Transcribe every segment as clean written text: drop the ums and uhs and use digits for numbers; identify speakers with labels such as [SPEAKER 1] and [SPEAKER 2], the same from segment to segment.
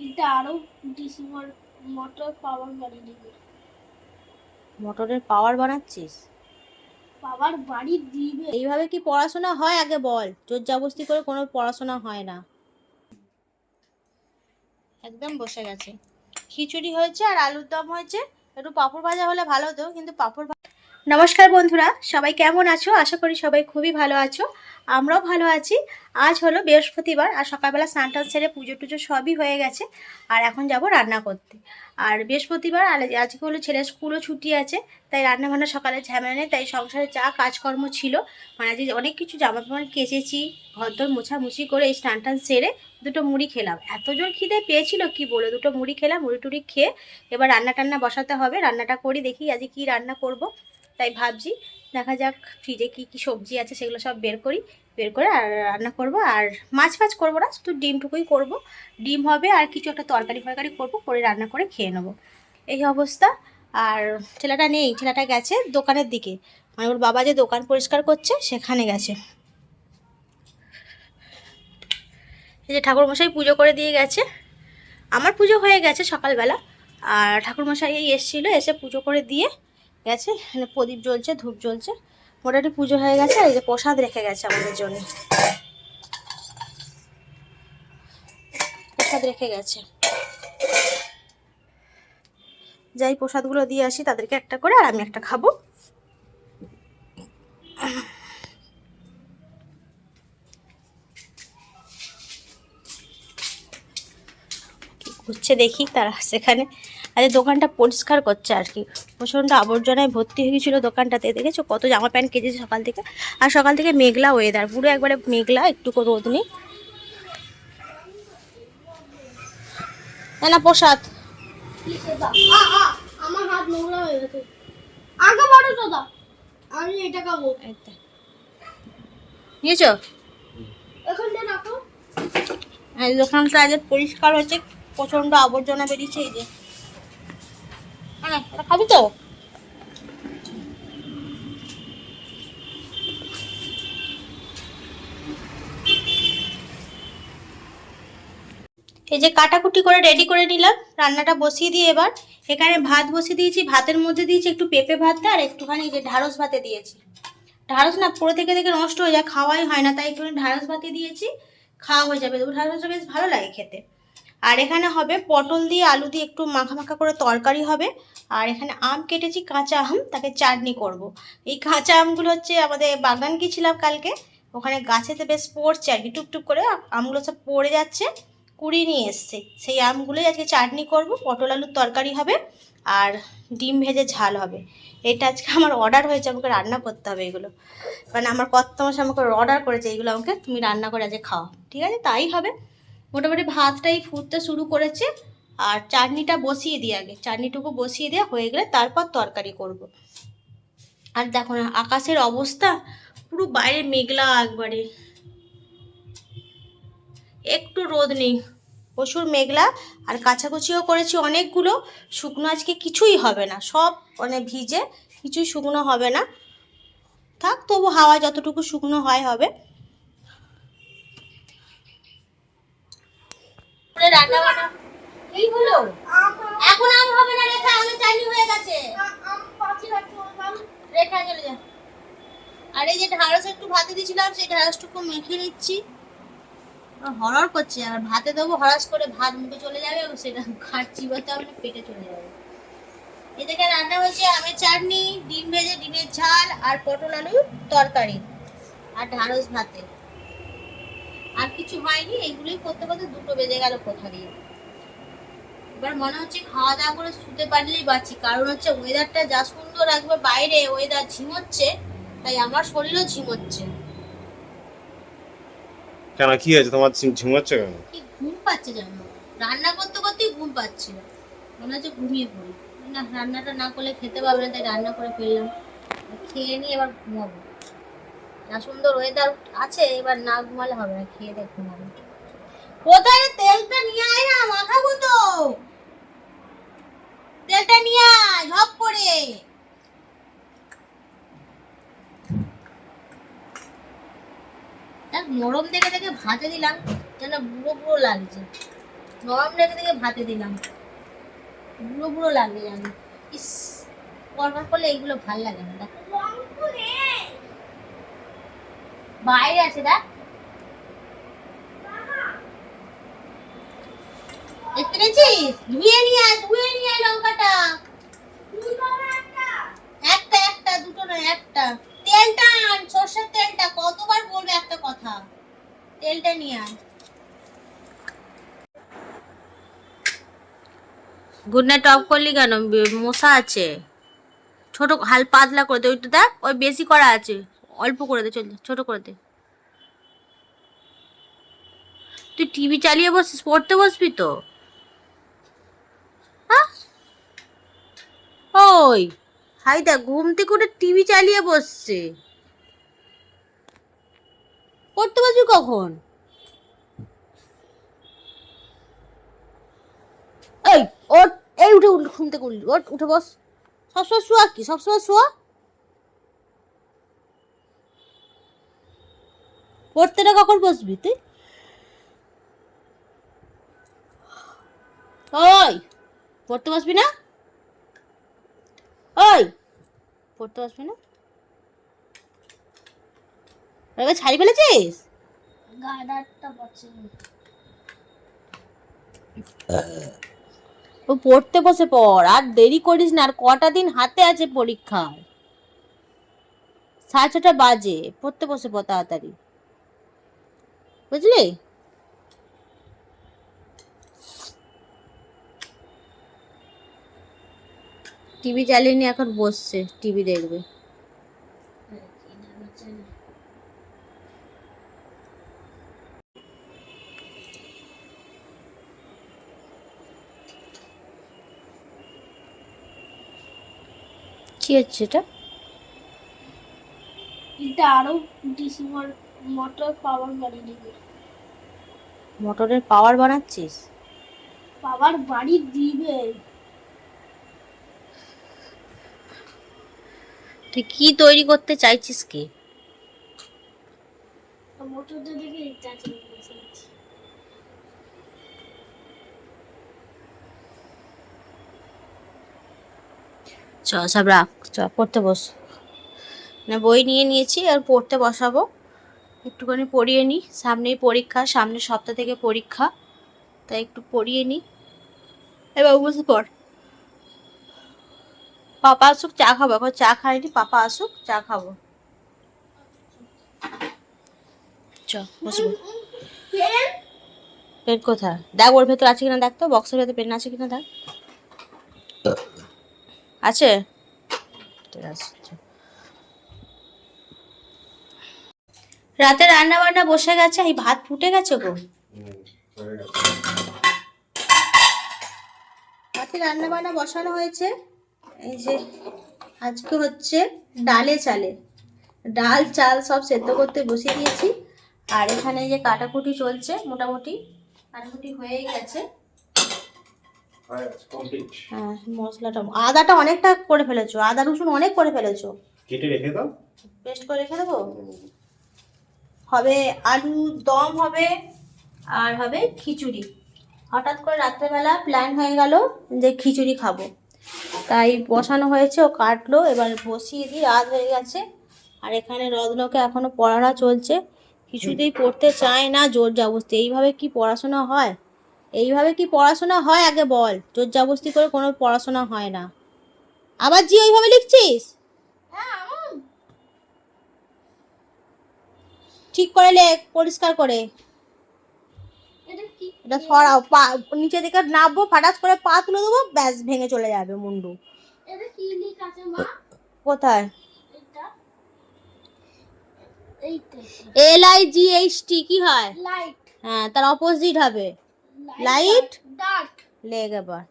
[SPEAKER 1] এটা আরো DC motor power বাড়িয়ে দিবে।
[SPEAKER 2] মোটরের পাওয়ার বানাচ্ছিস?
[SPEAKER 1] পাওয়ার বাড়ি দিবে।
[SPEAKER 2] এইভাবে কি পড়াশোনা হয় আগে বল? জোর জবরদস্তি করে কোনো পড়াশোনা হয় না। একদম বসে গেছে। খিচুড়ি হয়েছে আর আলুর দম হয়েছে, একটু পাঁপড় ভাজা হলে ভালো হতো, কিন্তু পাঁপড়। নমস্কার বন্ধুরা, সবাই কেমন আছো? আশা করি সবাই খুবই ভালো আছো, আমরাও ভালো আছি। আজ হলো বৃহস্পতিবার, আর সকালবেলা স্নান টান সেরে পুজো টুজো সবই হয়ে গেছে, আর এখন যাব রান্না করতে। আর বৃহস্পতিবার, আর আজকে হলো ছেলের স্কুলও ছুটি আছে, তাই রান্না বান্না সকালে ঝামেলা নেই। তাই সংসারে যা কাজকর্ম ছিল, মানে আজকে অনেক কিছু জামা কাপড় কেচেছি, ঘরদোর মোছামুছি করে এই স্নান টান সেরে দুটো মুড়ি খেলাম। এত জোর খিদে পেয়েছিল কি বলে, দুটো মুড়ি খেলাম। মুড়ি টুড়ি খেয়ে এবার রান্না টান্না বসাতে হবে। রান্নাটা করি, দেখি আজকে কি রান্না করব। তাই ভাবছি, দেখা যাক ফ্রিজে কি কি সবজি আছে সেগুলো সব বের করি, বের করে আর রান্না করব। আর মাছ ফাছ করবো না, শুধু ডিমটুকুই করব। ডিম হবে আর কিছু একটা তরকারি ফরকারি করবো, করে রান্না করে খেয়ে নেবো, এই অবস্থা। আর ছেলেটা নেই, ছেলেটা গেছে দোকানের দিকে, মানে ওর বাবা যে দোকান পরিষ্কার করছে সেখানে গেছে। এই যে ঠাকুরমশাই পুজো করে দিয়ে গেছে, আমার পুজো হয়ে গেছে সকালবেলা, আর ঠাকুরমশাই এই এসেছিলো, এসে পুজো করে দিয়ে গেছে। এখানে প্রদীপ জ্বলছে, ধূপ জ্বলছে, মোটামুটি পুজো হয়ে গেছে। আর এই যে প্রসাদ রেখে গেছে আমাদের জন্য, প্রসাদ রেখে গেছে। যাই প্রসাদগুলো দিয়ে আসি তাদেরকে একটা করে, আর আমি একটা খাবো। কি করছে দেখি তারা সেখানে। আজ দোকানটা পরিষ্কার করছে আর কি, প্রচণ্ড আবর্জনায় ভর্তি হয়ে গেছিলো দোকানটাতে। দেখেছো কত জামা প্যান্ট কেচেছে সকাল থেকে। আর সকাল থেকে মেঘলা ওয়েদার, পুরো একবারে মেঘলা, একটুকু রোদ নেই। না প্রসাদ
[SPEAKER 1] আমার হাত নোংরা হয়ে গেছে। আগে বড় তো দা, আমি এটা খাবো।
[SPEAKER 2] নিয়েছো?
[SPEAKER 1] এখানটা রাখো।
[SPEAKER 2] আর দোকানটা আজ পরিষ্কার হচ্ছে, প্রচণ্ড আবর্জনা বেরিয়েছে। এই যে খাবি তো? এই যে কাটাকুটি করে রেডি করে নিলাম, রান্নাটা বসিয়ে দিয়ে এবার এখানে ভাত বসিয়ে দিয়েছি। ভাতের মধ্যে দিয়েছি একটু পেঁপে ভাতটা, আর একটুখানি যে ঢ্যাঁড়স ভাতে দিয়েছি। ঢ্যাঁড়স না পরে থেকে থেকে নষ্ট হয়ে যায়, খাওয়াই হয় না, তাই একটুখানি ঢ্যাঁড়স ভাতে দিয়েছি, খাওয়া হয়ে যাবে। ঢ্যাঁড়সটা বেশ ভালো লাগে খেতে। আর এখানে হবে পটল দিয়ে আলু দিয়ে একটু মাখা মাখা করে তরকারি হবে। আর এখানে আম কেটেছি, কাঁচা আম, তাকে চাটনি করব। এই কাঁচা আমগুলো হচ্ছে আমাদের বাগান গিয়েছিলাম কালকে, ওখানে গাছেতে বেশ পড়ছে আর কি, টুকটুক করে আমগুলো সব পড়ে যাচ্ছে, কুড়িয়ে নিয়ে এসছে। সেই আমগুলোই আজকে চাটনি করব, পটল আলুর তরকারি হবে, আর ডিম ভেজে ঝাল হবে। এটা আজকে আমার অর্ডার হয়েছে, আমাকে রান্না করতে হবে এগুলো। মানে আমার কর্তামশাই আমাকে অর্ডার করেছে এইগুলো, আমাকে তুমি রান্না করে আজকে খাও। ঠিক আছে, তাই হবে। মোটামুটি ভাতটাই ফুটতে শুরু করেছে, আর চাটনিটা বসিয়ে দিই আগে, চাটনিটুকু বসিয়ে দেওয়া হয়ে গেলে তারপর তরকারি করব। আর দেখো না আকাশের অবস্থা, পুরো বাইরে মেঘলা একবারে, একটু রোদ নেই, প্রচুর মেঘলা। আর কাচাকুচিও করেছি অনেকগুলো, শুকনো আজকে কিছুই হবে না, সব মানে ভিজে, কিছুই শুকনো হবে না। থাক, তবু হাওয়া যতটুকু শুকনো হয় হবে। রান্না বান্না এই হলো, এখন আম হবে না রেখা, আমাদের চাটনি হয়ে গেছে। রেখা চলে যা। আর এই যে ঢ্যাঁড়স একটু ভাতে দিয়েছিলাম, সেই ঢ্যাঁড়সটুকু মেখে নিচ্ছি। হরর করছে, আর ভাতে দেবো হরাস করে, ভাত মুখে চলে যাবে, সেটা খাচ্ছি বলতে হবে না, পেটে চলে যাবে। এদিকে রান্না হয়েছে আমের চাটনি, ডিম ভেজে, ডিমের ঝাল, আর পটল আলুর তরকারি, আর ঢ্যাঁড়স ভাতে। আর কিছু হয়নি, এইগুলোই করতে করতে 2টো বেজে গেল কোথা দিয়ে। এবার মনে হচ্ছে খাওয়া দাওয়া করে শুতে পারলেই বাঁচি, কারণ হচ্ছে ওয়েদারটা যা সুন্দর, একবার বাইরে ওয়েদার ঝিমোচ্ছে, তাই আমার শরীরও ঝিমোচ্ছে।
[SPEAKER 3] কেন কি হয়েছে তোমার, ঝিমাচ্ছে কেন?
[SPEAKER 2] কি ঘুম পাচ্ছে জানো, রান্না করতে করতেই ঘুম পাচ্ছিল, মনে হচ্ছে ঘুমিয়ে পড়ি। না, রান্নাটা না করলে খেতে পারবে না, তাই রান্না করে ফেললাম, খেয়ে নিয়ে এবার ঘুমাবো। যা সুন্দর ওয়েদার আছে, এবার না ঘুমালে হবে না, খেয়ে দিয়ে ঘুমাবো। কোথায় তেলটা নিয়ে আয় না, মাখাবো তো, তেলটা নিয়ে আয় ঝপ করে। নরম দেখে দেখে ভাজে দিলাম, যেন বুড়ো বুড়ো লাগছে। নরম রেখে থেকে ভাতে দিলাম, বুড়ো বুড়ো লাগে জানো। ইস, কড়কড় করলে এইগুলো ভাল লাগে না। দেখ বাইরে আছে, দেখ দেখতে পেয়েছিস? ধুয়ে নিয়ে আয়, ধুয়ে নিয়ে আয় লঙ্কাটা। একটা একটা, দুটো নয়, একটা। তেলটা আন, সর্ষের তেলটা। কতবার বলবে একটা কথা, তেলটা নিয়ে আয়। গুড নাইট অফ করলি কেন? মশা আছে। ছোট হাল পাতলা করে দে, ওইটা দেখ, ওই বেশি করা আছে, অল্প করে দে, চল ছোট করে দে। তুই টিভি চালিয়ে বসিস, পড়তে বসবি তো? হ্যাঁ ওই, হাই দেখ, ঘুম থেকে উঠে টিভি চালিয়ে বসছে, পড়তে বসবি কখন? এই ওঠ, এই উঠে উঠ, ঘুম থেকে উঠলি, ওঠ, উঠে বস। সবসময় শোয়া কি, সবসময় শোয়া? পড়তে না কখন বসবি তুই? ওই, পড়তে বসবি না? ওই, পড়তে বসবি না? এবার ছাড়ি ফেলেছিস?
[SPEAKER 1] গার্ডারটা বসে
[SPEAKER 2] ও পড়তে বসে পড়, আর দেরি করিস না, আর কটা দিন হাতে আছে পরীক্ষার। 6:30 বাজে, পড়তে বসে পড় তাড়াতাড়ি, বুঝলি? টিভি চালিয়ে নিয়ে এখন বসছে, টিভি দেখবে। কি হচ্ছে এটা?
[SPEAKER 1] এটা আরো ডিসেম্বর মোটর পাওয়ার বাড়ি দিবে।
[SPEAKER 2] মোটরের পাওয়ার বানাচ্ছিস?
[SPEAKER 1] পাওয়ার বাড়ি দিবে।
[SPEAKER 2] তুই কি তৈরি করতে চাইছিস কি?
[SPEAKER 1] মোটরটা দেখে রিচার্জ বসে আছে।
[SPEAKER 2] চ সব রাখ, চ পড়তে বস। না বই নিয়ে নিয়েছি, আর পড়তে বসাবো, একটুখানি পড়িয়ে নি, সামনেই পরীক্ষা, সামনের সপ্তাহ থেকে পরীক্ষা, তাই একটু পড়িয়ে নি। এবার বসে পড়, পাপা আসুক চা খাবো, এখন চা খাইনি, পাপা আসুক চা খাবো। চ বসবো। পেন কোথায় দেখ, ওর ভেতর আছে কিনা দেখ তো, বক্সের ভেতর পেন আছে কিনা দেখ। আছে, ঠিক আছে। রাতে রান্না বান্না বসে গেছে, এই ভাত ফুটে গেছে গো। রাতে রান্না বান্না বসানো হয়েছে, এই যে আজকে হচ্ছে ডালে চালে, ডাল চাল সব সেদ্ধ করতে বসিয়ে দিয়েছি। আর এখানে যে কাটাকুটি চলছে, মোটামুটি কাটাকুটি হয়েই গেছে। হ্যাঁ, মশলাটা, আদাটা অনেকটা করে ফেলেছো, আদা রসুন অনেক করে ফেলেছো,
[SPEAKER 3] কেটে রেখে দাও,
[SPEAKER 2] পেস্ট করে রেখে দেবো। হবে আলু দম হবে, আর হবে খিচুড়ি। হঠাৎ করে রাত্রেবেলা প্ল্যান হয়ে গেল যে খিচুড়ি খাবো, তাই বসানো হয়েছে, ও কাটলো, এবার বসিয়ে দিই, রাত হয়ে গেছে। আর এখানে রত্নকে এখনো পড়ানো চলছে, কিছুতেই পড়তে চায় না, জোর জবরদস্তি। এইভাবে কি পড়াশোনা হয়? এইভাবে কি পড়াশোনা হয় আগে বল? জোর জবরদস্তি করে কোনো পড়াশোনা হয় না। আবার জি ওইভাবে লিখছিস? ঠিক করে লেখ, পরিষ্কার করে।
[SPEAKER 1] এটা কি?
[SPEAKER 2] এটা সরাও, পা নিচে দিকে নামবো, ফাটাস করে পা তুলে দেবো, ব্যাস ভেঙে চলে যাবে মুন্ডু।
[SPEAKER 1] এটা কি লেখা আছে মা?
[SPEAKER 2] কোথায়?
[SPEAKER 1] এটা এইটা
[SPEAKER 2] LIGHT কি হয়?
[SPEAKER 1] লাইট।
[SPEAKER 2] হ্যাঁ, তার অপোজিট হবে লাইট।
[SPEAKER 1] ডার্ক।
[SPEAKER 2] লেগ এবার।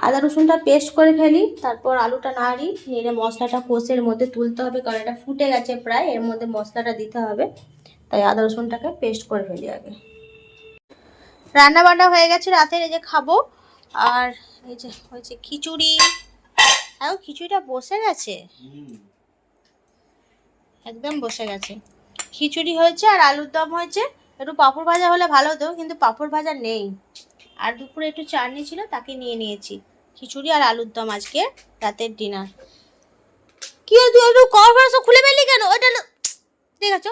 [SPEAKER 2] আদা রসুনটা পেস্ট করে ফেলি, তারপর আলুটা নাড়ি, নেড়ে মশলাটা কষের মধ্যে তুলতে হবে, কারণ এটা ফুটে গেছে প্রায়, এর মধ্যে মশলাটা দিতে হবে, তাই আদা রসুনটাকে পেস্ট করে ফেলি আগে। রান্না বান্না হয়ে গেছে রাতের, এই যে খাবো। আর এই যে হয়েছে খিচুড়ি, খিচুড়িটা বসে গেছে, একদম বসে গেছে। খিচুড়ি হয়েছে আর আলুর দম হয়েছে। একটু পাঁপড় ভাজা হলে ভালো হতো, কিন্তু পাঁপড় ভাজা নেই। আর দুপুরে একটু চাটনি ছিল, তাকে নিয়ে নিয়েছি। খিচুড়ি আর আলুর দম আজকে রাতের ডিনার। কি হলো, তুই একটু কভার সব খুলে ফেললি কেন? ওটা ঠিক আছে,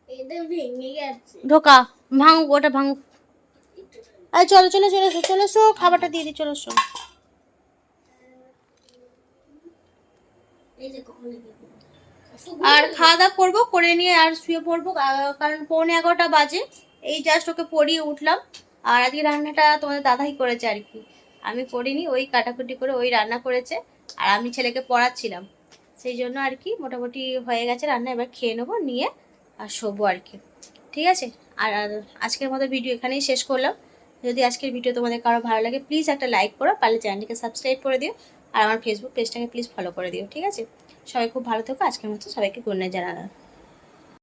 [SPEAKER 1] এটা ভেঙে গেছে।
[SPEAKER 2] ঢোকা ভাঙুক, ওটা ভাঙুক। আরে চলো চলো চলে এসো, চলে এসো, খাবারটা দিয়ে দিই, চলে এসো।
[SPEAKER 1] এই যে কখন
[SPEAKER 2] আর খাওয়া দাওয়া করবো, করে নিয়ে আর শুয়ে পড়বো, কারণ 11:45 বাজে। এই জাস্ট ওকে পড়িয়ে উঠলাম। আর আজকে রান্নাটা তোমাদের দাদাই করেছে আর কি, আমি করিনি। ওই কাটাকুটি করে ওই রান্না করেছে, আর আমি ছেলেকে পড়াচ্ছিলাম। সেই জন্য আর কি মোটামুটি হয়ে গেছে রান্না। এবার খেয়ে নেবো, নিয়ে আর শোবো আর কি। ঠিক আছে। আর আজকের মতো ভিডিও এখানেই শেষ করলাম। যদি আজকের ভিডিও তোমাদের কারো ভালো লাগে, প্লিজ একটা লাইক করো, পারলে চ্যানেলটিকে সাবস্ক্রাইব করে দিও, আর আমার ফেসবুক পেজটাকে প্লিজ ফলো করে দিও। ঠিক আছে। সবাই খুব ভালো থেকো। আজকের মতো সবাইকে গুড নাইট জানালাম।